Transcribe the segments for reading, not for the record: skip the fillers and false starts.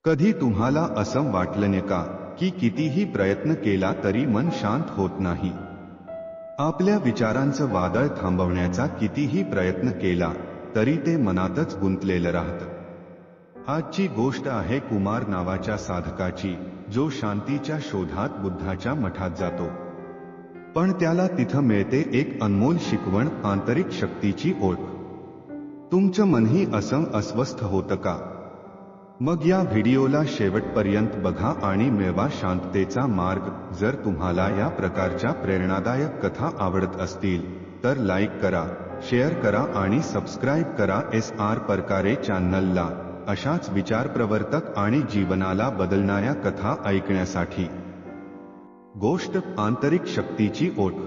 कधी तुम्हाला असं वाटलं का की कितीही प्रयत्न केला तरी मन शांत होत नाही? आपल्या विचारांचं वादळ थांबवण्याचा कितीही प्रयत्न केला तरी ते मनातच गुंतलेलं राहतं. आजची गोष्ट आहे कुमार नावाच्या साधकाची, जो शांतीच्या शोधात बुद्धाच्या मठात जातो. पण त्याला तिथं मिळते एक अनमोल शिकवण, आंतरिक शक्तीची ओळख. तुमचं मनही असं अस्वस्थ होतं का? मग या व्हिडिओला शेवटपर्यंत बघा आणि मिळवा शांततेचा मार्ग. जर तुम्हाला या प्रकारच्या प्रेरणादायक कथा आवडत असतील तर लाईक करा, शेअर करा आणि सबस्क्राईब करा SR परकारे चॅनलला, अशाच विचारप्रवर्तक आणि जीवनाला बदलणाऱ्या कथा ऐकण्यासाठी. गोष्ट: आंतरिक शक्तीची ओळख.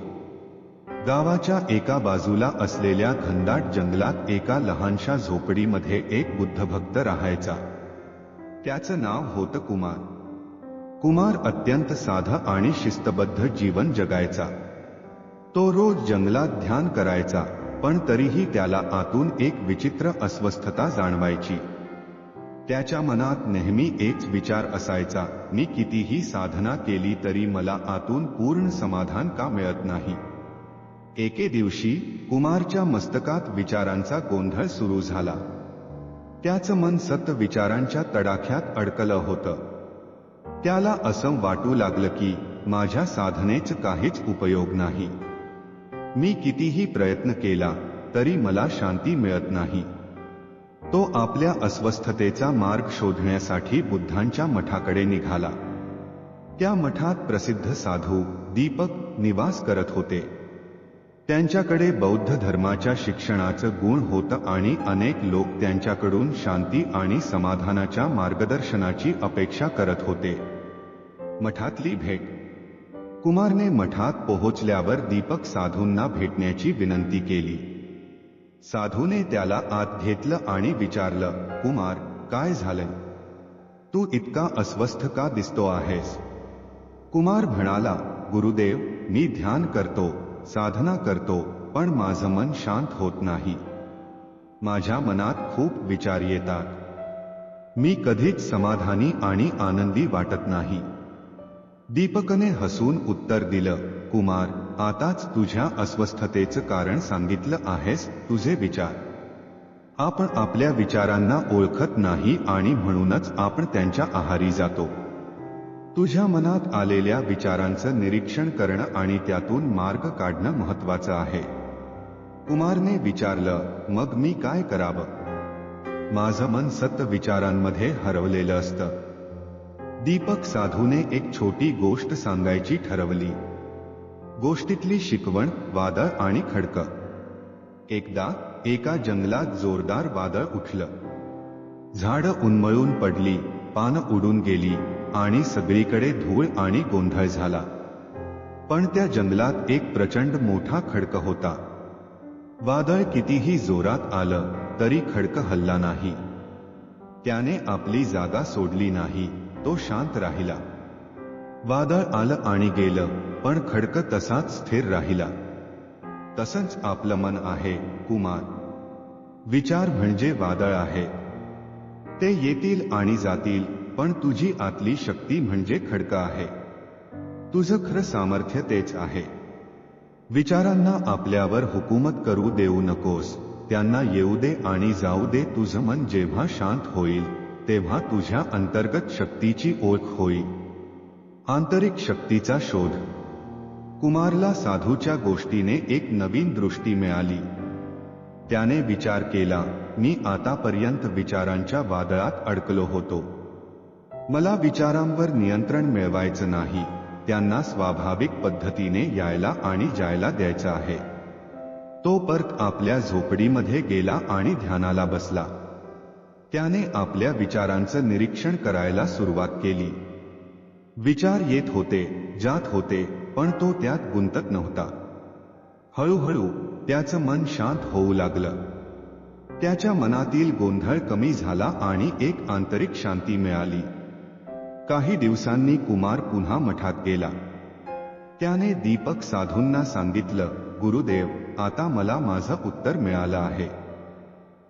गावाच्या एका बाजूला असलेल्या घनदाट जंगलात एका लहानशा झोपडीमध्ये एक बुद्धभक्त राहायचा. त्याचं नाव होतं कुमार. कुमार अत्यंत साधं आणि शिस्तबद्ध जीवन जगायचा. तो रोज जंगलात ध्यान करायचा, पण तरीही त्याला आतून एक विचित्र अस्वस्थता जाणवायची. त्याच्या मनात नेहमी एकच विचार असायचा, मी कितीही साधना केली तरी मला आतून पूर्ण समाधान का मिळत नाही? एके दिवशी कुमारच्या मस्तकात विचारांचा गोंधळ सुरू झाला. त्याचं मन सतत विचारांच्या तडाख्यात अडकलं होतं. त्याला असं वाटू लागलं की माझ्या साधनेचा काहीच उपयोग नाही. मी कितीही प्रयत्न केला तरी मला शांती मिळत नाही. तो आपल्या अस्वस्थतेचा मार्ग शोधण्यासाठी बुद्धांच्या मठाकडे निघाला. त्या मठात प्रसिद्ध साधू दीपक निवास करत होते. त्यांच्याकडे बौद्ध धर्माच्या शिक्षणाचं गुण होतं आणि अनेक लोक त्यांच्याकडून शांती आणि समाधानाच्या मार्गदर्शनाची अपेक्षा करत होते. मठातली भेट. कुमारने मठात पोहोचल्यावर दीपक साधूंना भेटण्याची विनंती केली. साधूने त्याला आत घेतलं आणि विचारलं, कुमार, काय झालं? तू इतका अस्वस्थ का दिसतो आहेस? कुमार म्हणाला, गुरुदेव, मी ध्यान करतो, साधना करतो, पण माझं मन शांत होत नाही. माझ्या मनात खूप विचार येतात. मी कधीच समाधानी आणि आनंदी वाटत नाही. दीपकने हसून उत्तर दिलं, कुमार, आताच तुझ्या अस्वस्थतेचं कारण सांगितलं आहेस. तुझे विचार. आपण आपल्या विचारांना ओळखत नाही आणि म्हणूनच आपण त्यांच्या आहारी जातो. तुझ्या मनात आलेल्या विचारांचं निरीक्षण करणं आणि त्यातून मार्ग काढणं महत्त्वाचं आहे. कुमारने विचारलं, मग मी काय करावं? माझं मन सतत विचारांमध्ये हरवलेलं असतं. दीपक साधूने एक छोटी गोष्ट सांगायची ठरवली. गोष्टीतली शिकवण: वादळ आणि खडकं. एकदा एका जंगलात जोरदार वादळ उठलं. झाडं उन्मळून पडली, पानं उडून गेली आणि सगळीकडे धूळ आणि गोंधळ झाला. पण त्या जंगलात एक प्रचंड मोठा खडक होता. वादळ कितीही जोरात आलं तरी खडक हलला नाही. त्याने आपली जागा सोडली नाही. तो शांत राहिला. वादळ आलं आणि गेलं, पण खडक तसाच स्थिर राहिला. तसंच आपलं मन आहे, कुमार. विचार म्हणजे वादळ आहे. ते येतील आणि जातील, पण तुझी आतली शक्ती म्हणजे खडक आहे. तुझं खरं सामर्थ्य तेच आहे. विचारांना आपल्यावर हुकूमत करू देऊ नकोस. त्यांना येऊ दे आणि जाऊ दे. तुझं मन जेव्हा शांत होईल तेव्हा तुझ्या अंतर्गत शक्तीची ओळख होईल. आंतरिक शक्तीचा शोध. कुमारला साधूच्या गोष्टीने एक नवीन दृष्टी मिळाली. त्याने विचार केला, मी आतापर्यंत विचारांच्या वादळात अडकलो होतो. मला विचारांवर नियंत्रण मिळवायचं नाही. त्यांना स्वाभाविक पद्धतीने यायला आणि जायला द्यायचं आहे. तो परत आपल्या झोपडीमध्ये गेला आणि ध्यानाला बसला. त्याने आपल्या विचारांचं निरीक्षण करायला सुरुवात केली. विचार येत होते, जात होते, पण तो त्यात गुंतत नव्हता. हळूहळू त्याचं मन शांत होऊ लागलं. त्याच्या मनातील गोंधळ कमी झाला आणि एक आंतरिक शांती मिळाली. काही दिवसांनी कुमार पुन्हा मठात गेला. त्याने दीपक साधूंना सांगितलं, गुरुदेव, आता मला माझं उत्तर मिळालं आहे.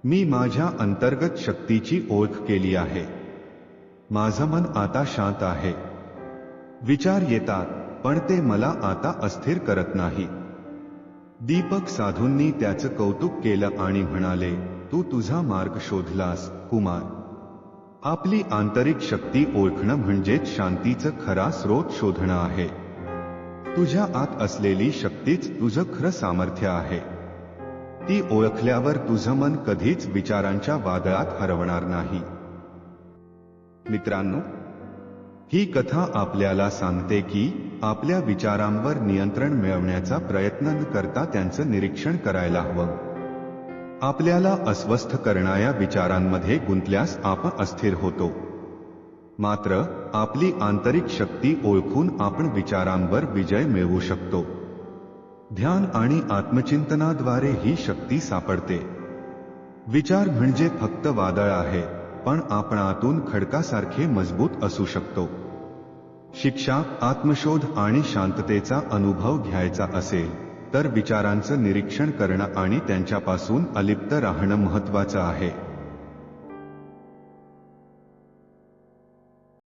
मी माझ्या अंतर्गत शक्तीची ओळख केली आहे. माझं मन आता शांत आहे. विचार येतात पण ते मला आता अस्थिर करत नाही. दीपक साधूंनी त्याचं कौतुक केलं आणि म्हणाले, तू तुझा मार्ग शोधलास कुमार. आपली आंतरिक शक्ती ओळखणं म्हणजेच शांतीचं खरा स्रोत शोधणं आहे. तुझ्या आत असलेली शक्तीच तुझं खरं सामर्थ्य आहे. ती ओळखल्यावर तुझं मन कधीच विचारांच्या वादळात हरवणार नाही. मित्रांनो, ही कथा आपल्याला सांगते की आपल्या विचारांवर नियंत्रण मिळवण्याचा प्रयत्न न करता त्यांचं निरीक्षण करायला हवं. आपल्याला अस्वस्थ करणाऱ्या विचारांमध्ये गुंतल्यास आपण अस्थिर होतो. मात्र आपली आंतरिक शक्ती ओळखून आपण विचारांवर विजय मिळवू शकतो. ध्यान आणि आत्मचिंतनाद्वारे ही शक्ती सापडते. विचार म्हणजे फक्त वादळ आहे, पण आपण आतून खडकासारखे मजबूत असू शकतो. शिक्षा, आत्मशोध आणि शांततेचा अनुभव घ्यायचा असेल तर विचारांचं निरीक्षण करणं आणि त्यांच्यापासून अलिप्त राहणं महत्त्वाचं आहे.